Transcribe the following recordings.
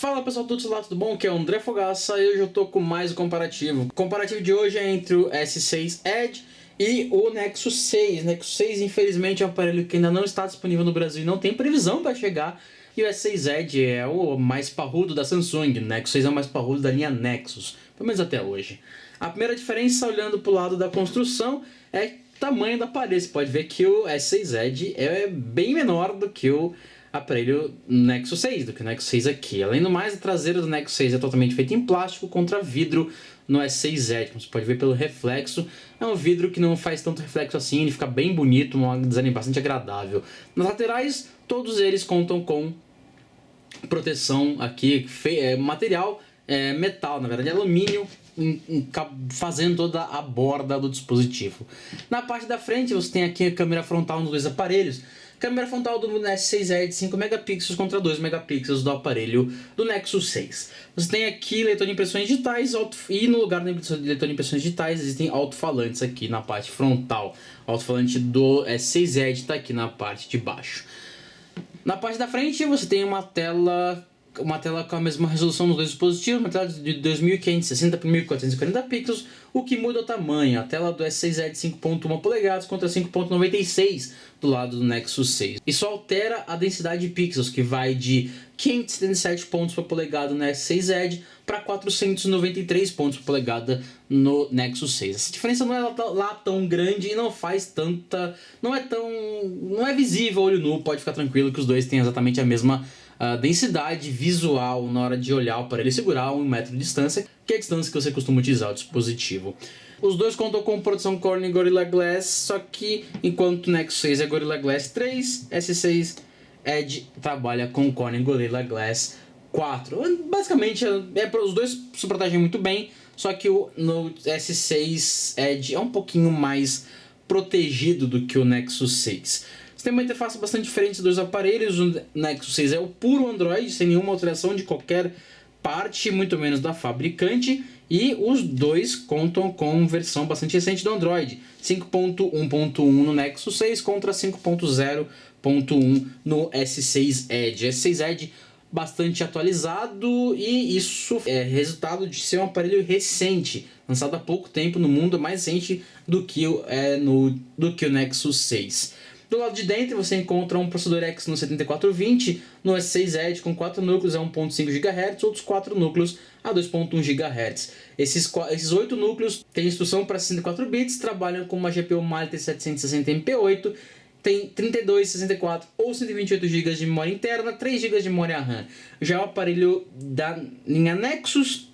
Fala pessoal, tudo bom? Aqui é o André Fogaça e hoje eu tô com mais um comparativo. O comparativo de hoje é entre o S6 Edge e o Nexus 6. Nexus 6 infelizmente é um aparelho que ainda não está disponível no Brasil e não tem previsão para chegar. E o S6 Edge é o mais parrudo da Samsung, o Nexus 6 é o mais parrudo da linha Nexus, pelo menos até hoje. A primeira diferença, olhando para o lado da construção, é o tamanho do aparelho. Você pode ver que o S6 Edge é bem menor do que o aparelho Nexus 6, do que o Nexus 6 aqui. Além do mais, a traseira do Nexus 6 é totalmente feita em plástico contra vidro no S6 Edge, como você pode ver pelo reflexo. É um vidro que não faz tanto reflexo assim, ele fica bem bonito, um design bastante agradável. Nas laterais, todos eles contam com proteção aqui, material metal, na verdade alumínio, fazendo toda a borda do dispositivo. Na parte da frente você tem aqui a câmera frontal nos dois aparelhos. Câmera frontal do S6 Edge 5 megapixels contra 2 megapixels do aparelho do Nexus 6. Você tem aqui leitor de impressões digitais e no lugar do leitor de impressões digitais existem alto-falantes aqui na parte frontal. O alto-falante do S6 Edge está aqui na parte de baixo. Na parte da frente você tem uma tela com a mesma resolução dos dois dispositivos, uma tela de 2560 por 1440 pixels, o que muda o tamanho. A tela do S6 é de 5.1 polegadas contra 5.96 do lado do Nexus 6. Isso altera a densidade de pixels, que vai de 577 pontos por polegada no S6 Edge para 493 pontos por polegada no Nexus 6. Essa diferença não é lá tão grande e não faz tanta... não é visível a olho nu, pode ficar tranquilo que os dois têm exatamente a mesma densidade visual na hora de olhar para ele segurar a 1 metro de distância, que é a distância que você costuma utilizar o dispositivo. Os dois contam com proteção Corning Gorilla Glass, só que enquanto o Nexus 6 é Gorilla Glass 3, S6 Edge trabalha com Corning Gorilla Glass 4. Basicamente, os dois se protegem muito bem, só que no S6 Edge é um pouquinho mais protegido do que o Nexus 6. Você tem uma interface bastante diferente dos dois aparelhos. O Nexus 6 é o puro Android, sem nenhuma alteração de qualquer parte, muito menos da fabricante. E os dois contam com versão bastante recente do Android, 5.1.1 no Nexus 6 contra 5.0.1 no S6 Edge. S6 Edge bastante atualizado, e isso é resultado de ser um aparelho recente, lançado há pouco tempo no mundo, mais recente do que o Nexus 6. Do lado de dentro você encontra um processador Exynos 7420 no S6 Edge com 4 núcleos a 1.5 GHz, outros 4 núcleos a 2.1 GHz. Esses 8 núcleos têm instrução para 64 bits, trabalham com uma GPU Mali T760 MP8, tem 32, 64 ou 128 GB de memória interna, 3 GB de memória RAM. Já o aparelho da linha Nexus,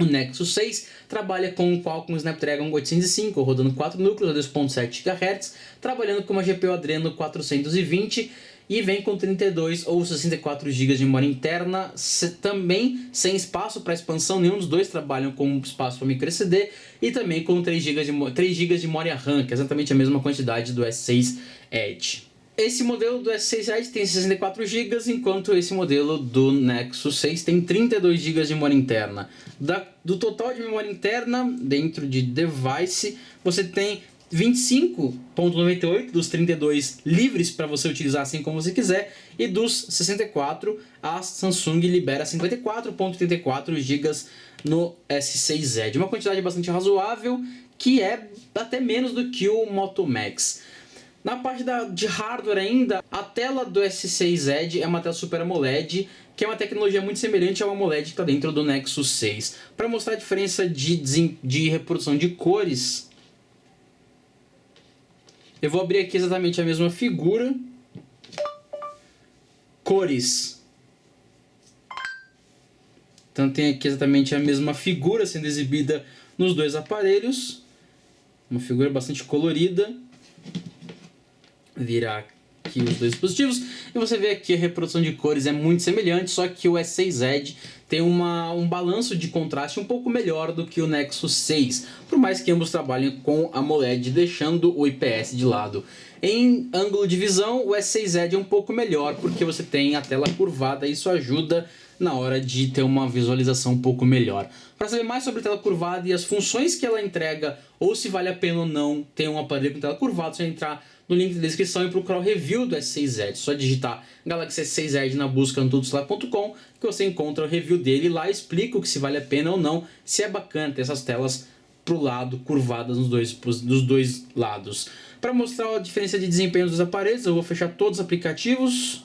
o Nexus 6, trabalha com o Qualcomm Snapdragon 805, rodando 4 núcleos a 2.7 GHz, trabalhando com uma GPU Adreno 420 e vem com 32 ou 64 GB de memória interna, também sem espaço para expansão. Nenhum dos dois trabalham com espaço para microSD, e também com 3 GB de memória RAM, que é exatamente a mesma quantidade do S6 Edge. Esse modelo do S6 Edge tem 64 GB, enquanto esse modelo do Nexus 6 tem 32 GB de memória interna. Do total de memória interna dentro de device, você tem 25.98 dos 32 livres para você utilizar assim como você quiser, e dos 64 a Samsung libera 54.84 GB no S6 Edge. Uma quantidade bastante razoável, que é até menos do que o Moto Max. Na parte de hardware ainda, a tela do S6 Edge é uma tela Super AMOLED, que é uma tecnologia muito semelhante ao AMOLED que está dentro do Nexus 6. Para mostrar a diferença de reprodução de cores, eu vou abrir aqui exatamente a mesma figura. Cores. Então tem aqui exatamente a mesma figura sendo exibida nos dois aparelhos. Uma figura bastante colorida. Virar aqui os dois dispositivos e você vê aqui a reprodução de cores é muito semelhante, só que o S6 Edge tem um balanço de contraste um pouco melhor do que o Nexus 6, por mais que ambos trabalhem com AMOLED, deixando o IPS de lado. Em ângulo de visão, o S6 Edge é um pouco melhor, porque você tem a tela curvada e isso ajuda na hora de ter uma visualização um pouco melhor. Para saber mais sobre a tela curvada e as funções que ela entrega, ou se vale a pena ou não ter um aparelho com tela curvada, você vai entrar no link da descrição e procurar o review do S6 Edge. Só digitar Galaxy S6 Edge na busca no tudocelular.com que você encontra o review dele. Lá explico se vale a pena ou não, se é bacana ter essas telas pro lado, curvadas dos dois lados. Para mostrar a diferença de desempenho dos aparelhos, eu vou fechar todos os aplicativos.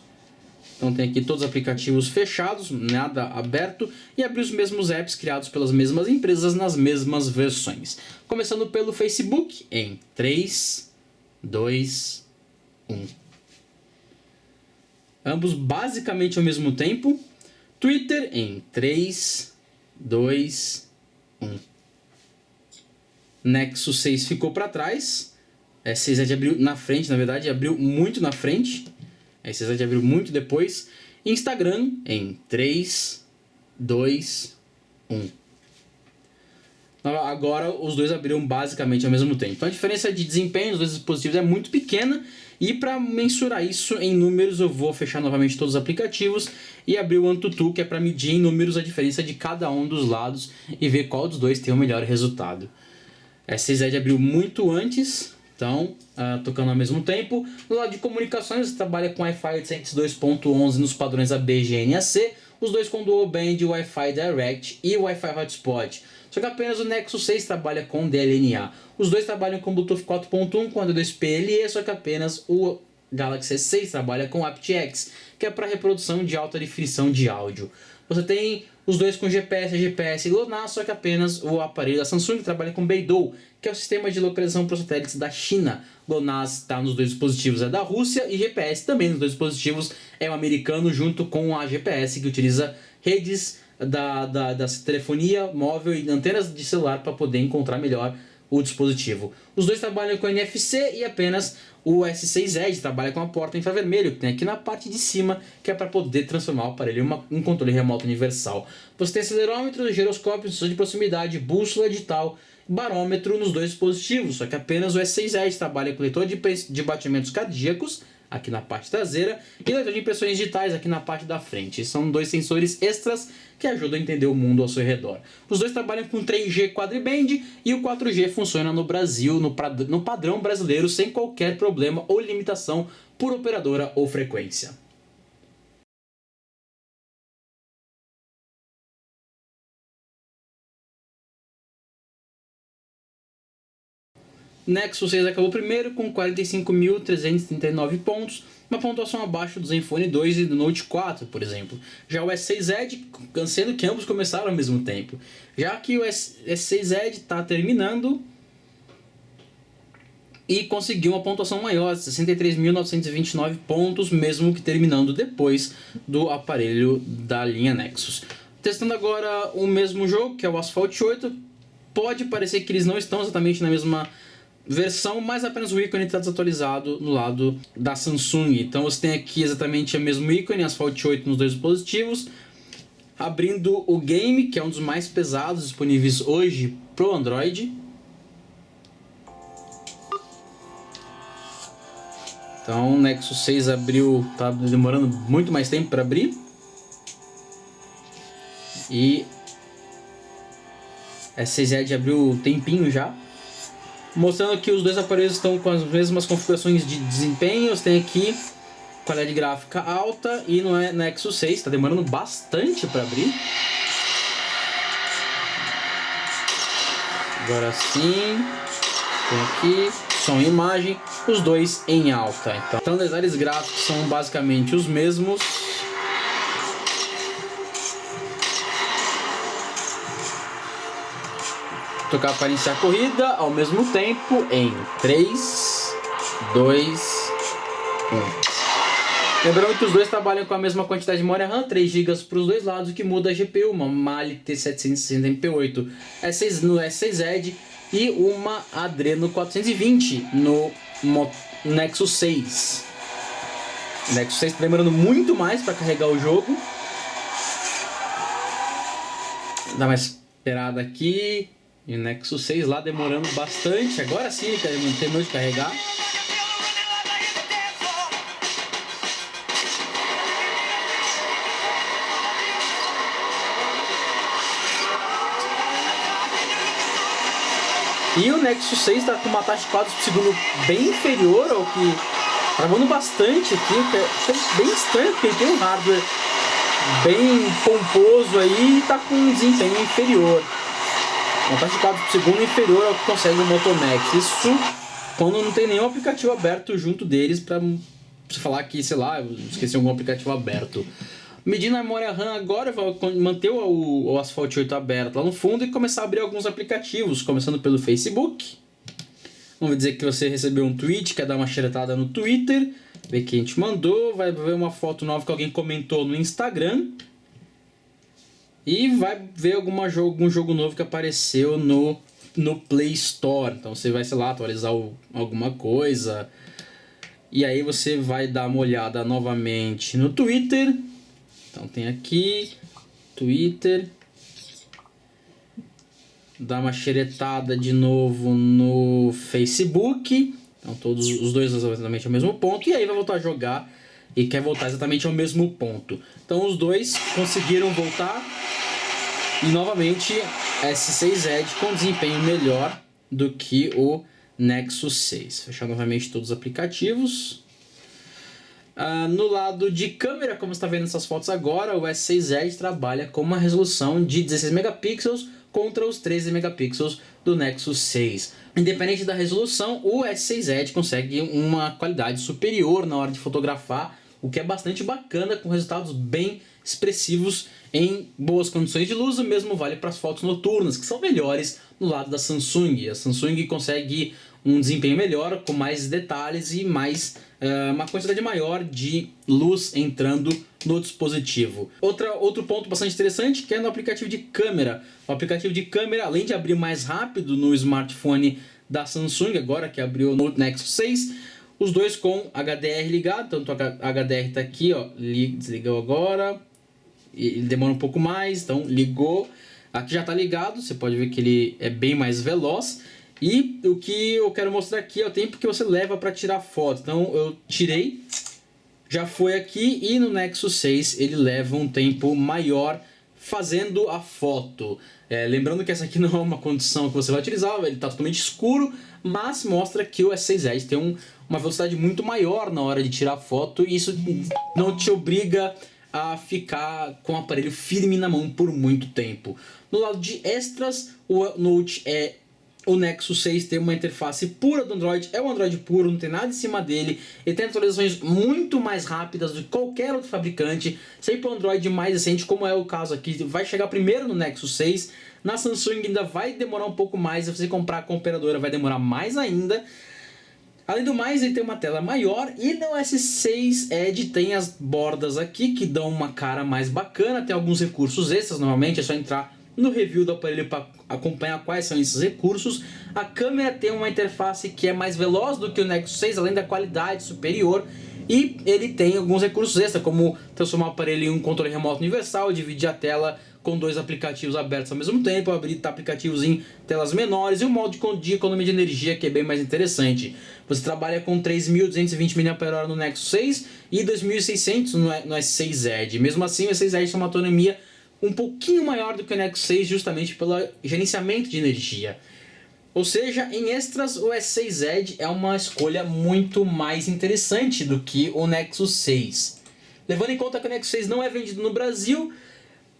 Então tem aqui todos os aplicativos fechados, nada aberto, e abrir os mesmos apps criados pelas mesmas empresas nas mesmas versões. Começando pelo Facebook em 3, 2, 1. Ambos basicamente ao mesmo tempo. Twitter em 3, 2, 1. Nexus 6 ficou para trás. S6 Edge abriu na frente, na verdade, abriu muito na frente. S6 Edge abriu muito depois. Instagram em 3, 2, 1. Agora os dois abriram basicamente ao mesmo tempo. Então a diferença de desempenho dos dois dispositivos é muito pequena. E para mensurar isso em números, eu vou fechar novamente todos os aplicativos e abrir o AnTuTu, que é para medir em números a diferença de cada um dos lados e ver qual dos dois tem o melhor resultado. S6 Edge abriu muito antes, então tocando ao mesmo tempo. No lado de comunicações, você trabalha com Wi-Fi 802.11 nos padrões AB, GNAC, os dois com Dual Band, Wi-Fi Direct e Wi-Fi Hotspot. Só que apenas o Nexus 6 trabalha com DLNA. Os dois trabalham com Bluetooth 4.1 com A2PLE, só que apenas o Galaxy S6 trabalha com aptX, que é para reprodução de alta definição de áudio. Você tem os dois com GPS e GLONASS, só que apenas o aparelho da Samsung trabalha com Beidou, que é o sistema de localização por satélites da China. GLONASS está nos dois dispositivos, é da Rússia, e GPS também nos dois dispositivos é o americano, junto com a GPS, que utiliza redes da telefonia móvel e antenas de celular para poder encontrar melhor o dispositivo. Os dois trabalham com NFC e apenas o S6 Edge trabalha com a porta infravermelho, que tem aqui na parte de cima, que é para poder transformar o aparelho em um controle remoto universal. Você tem acelerômetro, giroscópio, sensor de proximidade, bússola digital, barômetro nos dois dispositivos, só que apenas o S6 Edge trabalha com leitor de batimentos cardíacos, aqui na parte traseira, e leitor de impressões digitais aqui na parte da frente. São dois sensores extras que ajudam a entender o mundo ao seu redor. Os dois trabalham com 3G quadriband e o 4G funciona no Brasil, no padrão brasileiro, sem qualquer problema ou limitação por operadora ou frequência. Nexus 6 acabou primeiro com 45.339 pontos, uma pontuação abaixo do Zenfone 2 e do Note 4, por exemplo. Já o S6 Edge, sendo que ambos começaram ao mesmo tempo. Já que o S6 Edge está terminando e conseguiu uma pontuação maior, 63.929 pontos, mesmo que terminando depois do aparelho da linha Nexus. Testando agora o mesmo jogo, que é o Asphalt 8, pode parecer que eles não estão exatamente na mesma versão, mas apenas o ícone está desatualizado no lado da Samsung. Então você tem aqui exatamente o mesmo ícone, Asphalt 8 nos dois dispositivos. Abrindo o game, que é um dos mais pesados disponíveis hoje para o Android. Então o Nexus 6 abriu, tá demorando muito mais tempo para abrir. E S6 Edge abriu um tempinho já. Mostrando que os dois aparelhos estão com as mesmas configurações de desempenho. Você tem aqui qualidade gráfica alta e no Nexus 6 está demorando bastante para abrir. Agora sim, tem aqui som e imagem, os dois em alta. Então detalhes gráficos são basicamente os mesmos. Tocar para iniciar a corrida ao mesmo tempo em 3, 2, 1. Lembrando que os dois trabalham com a mesma quantidade de memória RAM, 3 GB para os dois lados, o que muda a GPU, uma Mali T760 MP8 no S6 Edge e uma Adreno 420 no Nexus 6. O Nexus 6 está demorando muito mais para carregar o jogo. Dá uma esperada aqui. E o Nexus 6 lá demorando bastante. Agora sim ele terminou de carregar. E o Nexus 6 está com uma taxa de quadros por segundo bem inferior ao que... travando bastante aqui, que é bem estranho, porque ele tem um hardware bem pomposo aí e está com um desempenho inferior. Uma taxa de quadros por segundo inferior ao que consegue o Moto Max. Isso quando não tem nenhum aplicativo aberto junto deles para você falar que, sei lá, eu esqueci algum aplicativo aberto. Medindo a memória RAM agora, vai manter o Asphalt 8 aberto lá no fundo e começar a abrir alguns aplicativos, começando pelo Facebook. Vamos dizer que você recebeu um tweet, quer dar uma xeretada no Twitter, ver quem te mandou, vai ver uma foto nova que alguém comentou no Instagram e vai ver algum jogo novo que apareceu no Play Store. Então você vai, sei lá, atualizar alguma coisa e aí você vai dar uma olhada novamente no Twitter. Então tem aqui, Twitter, dá uma xeretada de novo no Facebook, então todos os dois exatamente ao mesmo ponto, e aí vai voltar a jogar e quer voltar exatamente ao mesmo ponto. Então os dois conseguiram voltar e novamente S6 Edge com desempenho melhor do que o Nexus 6. Fechar novamente todos os aplicativos. No lado de câmera, como você está vendo nessas fotos agora, o S6 Edge trabalha com uma resolução de 16 megapixels contra os 13 megapixels do Nexus 6. Independente da resolução, o S6 Edge consegue uma qualidade superior na hora de fotografar, o que é bastante bacana, com resultados bem expressivos em boas condições de luz. O mesmo vale para as fotos noturnas, que são melhores no lado da Samsung. A Samsung consegue um desempenho melhor, com mais detalhes e mais uma quantidade maior de luz entrando no dispositivo. Outro ponto bastante interessante que é no aplicativo de câmera. O aplicativo de câmera, além de abrir mais rápido no smartphone da Samsung, agora que abriu no Nexus 6, os dois com HDR ligado, tanto o HDR está aqui, ó, desligou agora, ele demora um pouco mais, então ligou, aqui já está ligado, você pode ver que ele é bem mais veloz. E o que eu quero mostrar aqui é o tempo que você leva para tirar foto. Então eu tirei, já foi aqui, e no Nexus 6 ele leva um tempo maior fazendo a foto. Lembrando que essa aqui não é uma condição que você vai utilizar, ele está totalmente escuro, mas mostra que o S6 Edge tem uma velocidade muito maior na hora de tirar foto, e isso não te obriga a ficar com o aparelho firme na mão por muito tempo. No lado de extras, o Note o Nexus 6 tem uma interface pura do Android, é um Android puro, não tem nada em cima dele, ele tem atualizações muito mais rápidas do que qualquer outro fabricante, sempre um Android mais recente, como é o caso aqui, vai chegar primeiro no Nexus 6, na Samsung ainda vai demorar um pouco mais, se você comprar com a operadora vai demorar mais ainda. Além do mais, ele tem uma tela maior e no S6 Edge tem as bordas aqui que dão uma cara mais bacana, tem alguns recursos extras, normalmente é só entrar no review do aparelho para acompanhar quais são esses recursos. A câmera tem uma interface que é mais veloz do que o Nexus 6, além da qualidade superior, e ele tem alguns recursos extras, como transformar o aparelho em um controle remoto universal, dividir a tela com dois aplicativos abertos ao mesmo tempo, abrir aplicativos em telas menores e um modo de economia de energia que é bem mais interessante. Você trabalha com 3.220 mAh no Nexus 6 e 2.600 no S6 Edge. Mesmo assim, o S6 Edge tem uma autonomia um pouquinho maior do que o Nexus 6, justamente pelo gerenciamento de energia. Ou seja, em extras, o S6 Edge é uma escolha muito mais interessante do que o Nexus 6. Levando em conta que o Nexus 6 não é vendido no Brasil,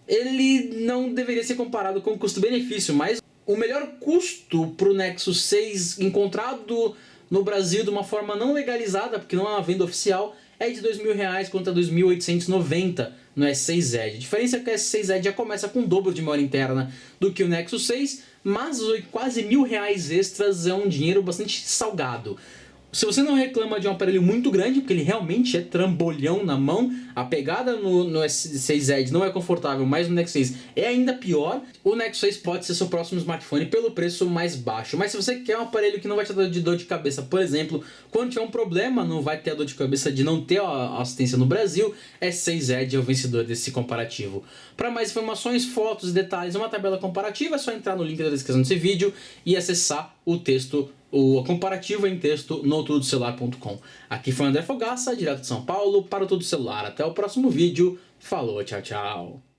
ele não deveria ser comparado com o custo-benefício, mas o melhor custo para o Nexus 6 encontrado no Brasil de uma forma não legalizada, porque não é uma venda oficial, é de R$2.000 contra R$2.890 no S6 Edge. A diferença é que o S6 Edge já começa com o dobro de memória interna do que o Nexus 6, mas quase R$1.000 extras é um dinheiro bastante salgado. Se você não reclama de um aparelho muito grande, porque ele realmente é trambolhão na mão, a pegada no S6 Edge não é confortável, mas no Nexus 6 é ainda pior, o Nexus 6 pode ser seu próximo smartphone pelo preço mais baixo. Mas se você quer um aparelho que não vai te dar dor de cabeça, por exemplo, quando tiver um problema, não vai ter a dor de cabeça de não ter a assistência no Brasil, S6 Edge é o vencedor desse comparativo. Para mais informações, fotos e detalhes, uma tabela comparativa, é só entrar no link da descrição desse vídeo e acessar o texto, o comparativo em texto no tudocelular.com. Aqui foi o André Fogaça, direto de São Paulo, para o Tudo Celular. Até o próximo vídeo. Falou, tchau, tchau.